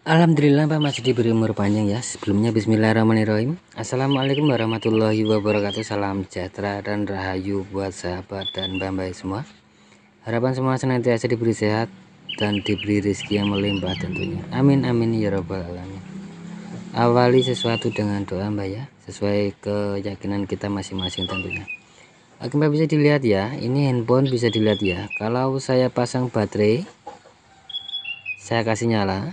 Alhamdulillah Pak masih diberi umur panjang ya. Sebelumnya bismillahirrahmanirrahim. Assalamualaikum warahmatullahi wabarakatuh. Salam sejahtera dan rahayu buat sahabat dan mbak-mbak semua. Harapan semua senantiasa diberi sehat dan diberi rezeki yang melimpah tentunya. Amin amin ya rabbal alamin. Awali sesuatu dengan doa mbak ya, sesuai keyakinan kita masing-masing tentunya. Oke mbak, bisa dilihat ya, ini handphone bisa dilihat ya. Kalau saya pasang baterai, saya kasih nyala,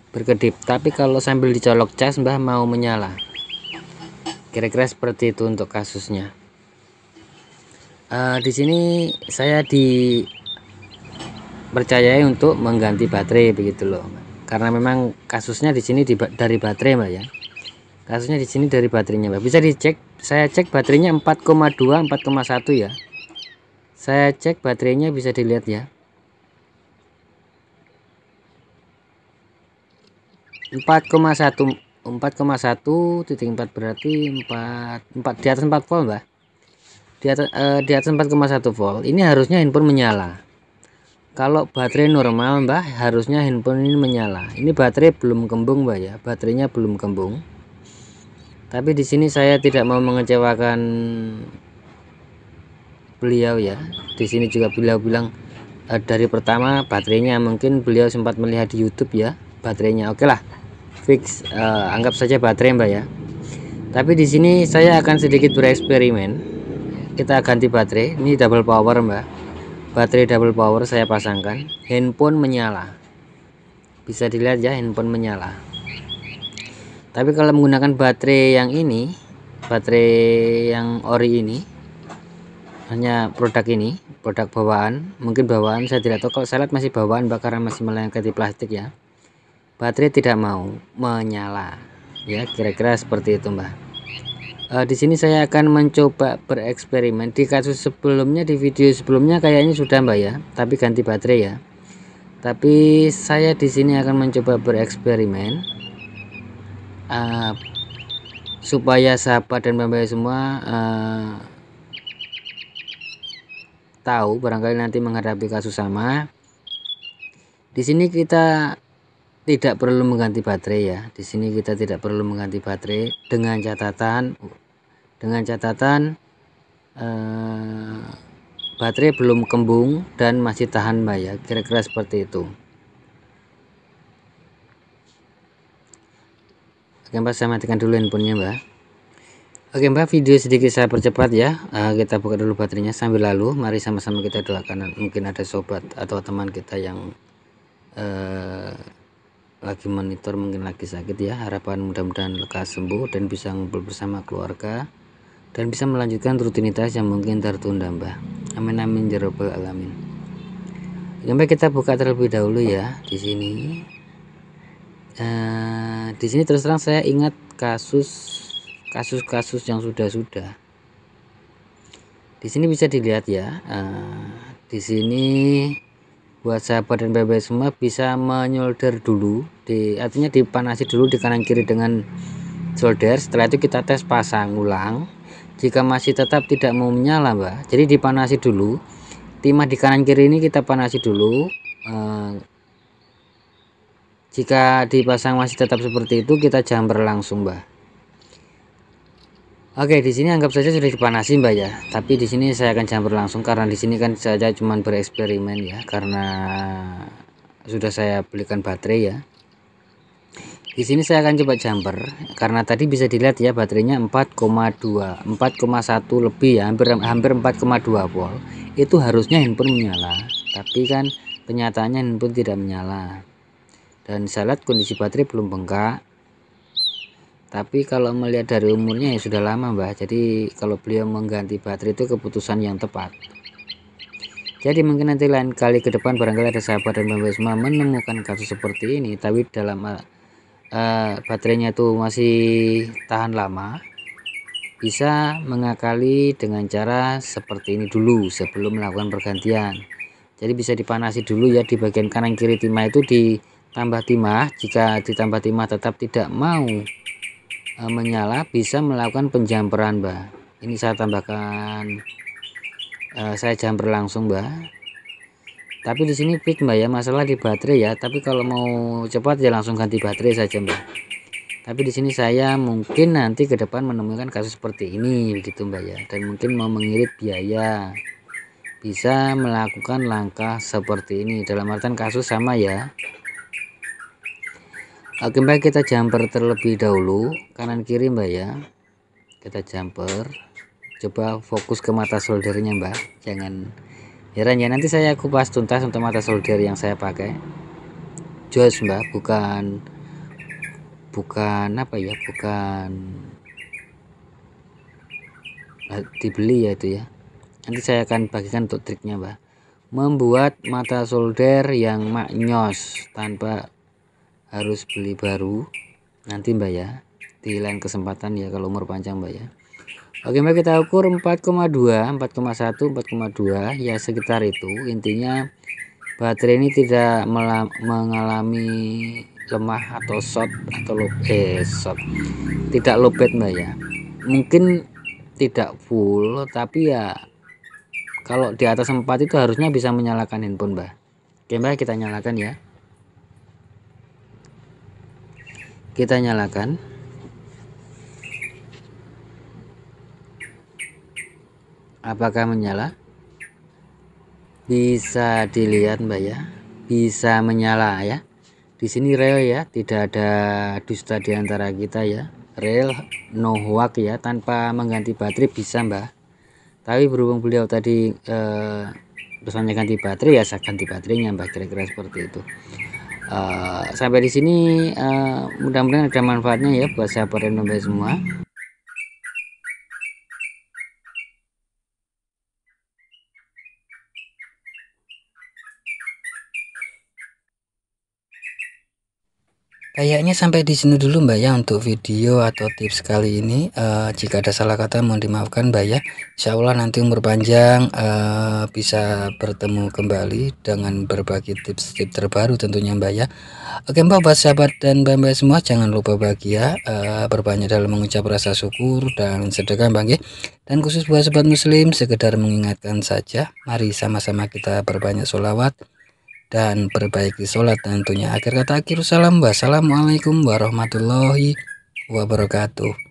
berkedip, tapi kalau sambil dicolok cas mbah mau menyala. Kira-kira seperti itu untuk kasusnya. Di sini saya dipercayai untuk mengganti baterai begitu loh, karena memang kasusnya di sini dari baterai mbak ya. Kasusnya di sini dari baterainya mbak. Bisa dicek, saya cek baterainya 4,2 4,1 ya. Saya cek baterainya, bisa dilihat ya, 4,1 4,1,4 berarti 4 di atas 4 volt mbak. Di atas 4,1 volt. Ini harusnya handphone menyala. Kalau baterai normal mbak, harusnya handphone ini menyala. Ini baterai belum kembung mbak ya, baterainya belum kembung. Tapi di sini saya tidak mau mengecewakan beliau ya. Di sini juga beliau bilang dari pertama baterainya, mungkin beliau sempat melihat di YouTube ya baterainya. Oke lah, fix, anggap saja baterai mbak ya. Tapi di sini saya akan sedikit bereksperimen. Kita ganti baterai, ini double power mbak. Baterai double power saya pasangkan, handphone menyala. Bisa dilihat ya, handphone menyala. Tapi kalau menggunakan baterai yang ini, baterai yang ori ini, hanya produk ini, produk bawaan, mungkin bawaan saya tidak tahu. Kalau saya lihat masih bawaan mbak, karena masih melengket di plastik ya. Baterai tidak mau menyala ya, kira-kira seperti itu mbak. Di sini saya akan mencoba bereksperimen. Di kasus sebelumnya, di video sebelumnya kayaknya sudah mbak ya, tapi ganti baterai ya. Tapi saya di sini akan mencoba bereksperimen supaya sahabat dan mbak semua tahu, barangkali nanti menghadapi kasus sama. Di sini kita tidak perlu mengganti baterai ya. Di sini kita tidak perlu mengganti baterai, dengan catatan baterai belum kembung dan masih tahan mbak ya, kira-kira seperti itu. Oke mbak, saya matikan dulu handphonenya mbak. Oke mbak, video sedikit saya percepat ya. Kita buka dulu baterainya, sambil lalu mari sama-sama kita doakan. Mungkin ada sobat atau teman kita yang lagi monitor, mungkin lagi sakit ya. Harapan mudah-mudahan lekas sembuh dan bisa ngumpul bersama keluarga dan bisa melanjutkan rutinitas yang mungkin tertunda mbak. Amin amin ya rabbal alamin. Oke mbak, kita buka terlebih dahulu ya. Di sini terus terang saya ingat kasus yang sudah. Di sini bisa dilihat ya. Di sini buat sahabat dan bebek semua bisa menyolder dulu, artinya dipanasi dulu di kanan kiri dengan solder. Setelah itu kita tes pasang ulang. Jika masih tetap tidak mau menyala mbak, jadi dipanasi dulu. Timah di kanan kiri ini kita panasi dulu. Jika dipasang masih tetap seperti itu, kita jumper langsung mbak. Oke, di sini anggap saja sudah dipanasi mbak ya. Tapi di sini saya akan jumper langsung, karena di sini kan saya cuma bereksperimen ya, karena sudah saya belikan baterai ya. Di sini saya akan coba jumper, karena tadi bisa dilihat ya baterainya 4,2 4,1 lebih ya, hampir 4,2 volt. Itu harusnya handphone menyala, tapi kan kenyataannya handphone tidak menyala. Dan saya lihat kondisi baterai belum bengkak. Tapi kalau melihat dari umurnya ya sudah lama mbak. Jadi kalau beliau mengganti baterai itu keputusan yang tepat. Jadi mungkin nanti lain kali ke depan barangkali ada sahabat dan mbak semua menemukan kasus seperti ini, tapi dalam baterainya itu masih tahan lama, bisa mengakali dengan cara seperti ini dulu sebelum melakukan pergantian. Jadi bisa dipanasi dulu ya di bagian kanan kiri timah itu, ditambah timah. Jika ditambah timah tetap tidak mau menyala, bisa melakukan penjamperan mbak. Ini saya tambahkan, saya jumper langsung mbak. Tapi di sini fix mbak ya, masalah di baterai ya. Tapi kalau mau cepat ya langsung ganti baterai saja mbak. Tapi di sini saya mungkin nanti ke depan menemukan kasus seperti ini gitu mbak ya, dan mungkin mau mengirit biaya, bisa melakukan langkah seperti ini dalam artian kasus sama ya. Oke mbak, kita jumper terlebih dahulu kanan kiri mbak ya, kita jumper, coba fokus ke mata soldernya mbak, jangan heran ya, nanti saya kupas tuntas untuk mata solder yang saya pakai. Jos mbak, bukan apa ya, bukan dibeli ya itu ya. Nanti saya akan bagikan untuk triknya mbak, membuat mata solder yang maknyos tanpa harus beli baru nanti mbak ya, di lain kesempatan ya kalau umur panjang mbak ya. Oke mbak, kita ukur 4,2 4,1 4,2 ya, sekitar itu. Intinya baterai ini tidak mengalami lemah atau short atau tidak lowbat mbak ya. Mungkin tidak full, tapi ya kalau di atas 4 itu harusnya bisa menyalakan handphone mbak. Oke mbak, kita nyalakan ya, kita nyalakan. Apakah menyala? Bisa dilihat mbak ya, bisa menyala ya. Di sini real ya, tidak ada dusta di antara kita ya, real no hoax ya, tanpa mengganti baterai bisa mbak. Tapi berhubung beliau tadi pesannya ganti baterai ya, saya ganti baterainya mbak, kira-kira seperti itu. Sampai di sini mudah-mudahan ada manfaatnya ya buat sahabat random semua. Kayaknya sampai di sini dulu mbak ya untuk video atau tips kali ini. Jika ada salah kata mohon dimaafkan mbak ya. Insya Allah nanti umur panjang bisa bertemu kembali dengan berbagi tips-tips terbaru tentunya mbak ya. Oke mbak, buat sahabat dan mbak semua jangan lupa bahagia, berbanyak dalam mengucap rasa syukur dan sedekah mbak ya. Dan khusus buat sobat muslim, sekedar mengingatkan saja, mari sama-sama kita berbanyak sholawat dan perbaiki sholat tentunya. Akhir kata, akhir salam, wassalamualaikum warahmatullahi wabarakatuh.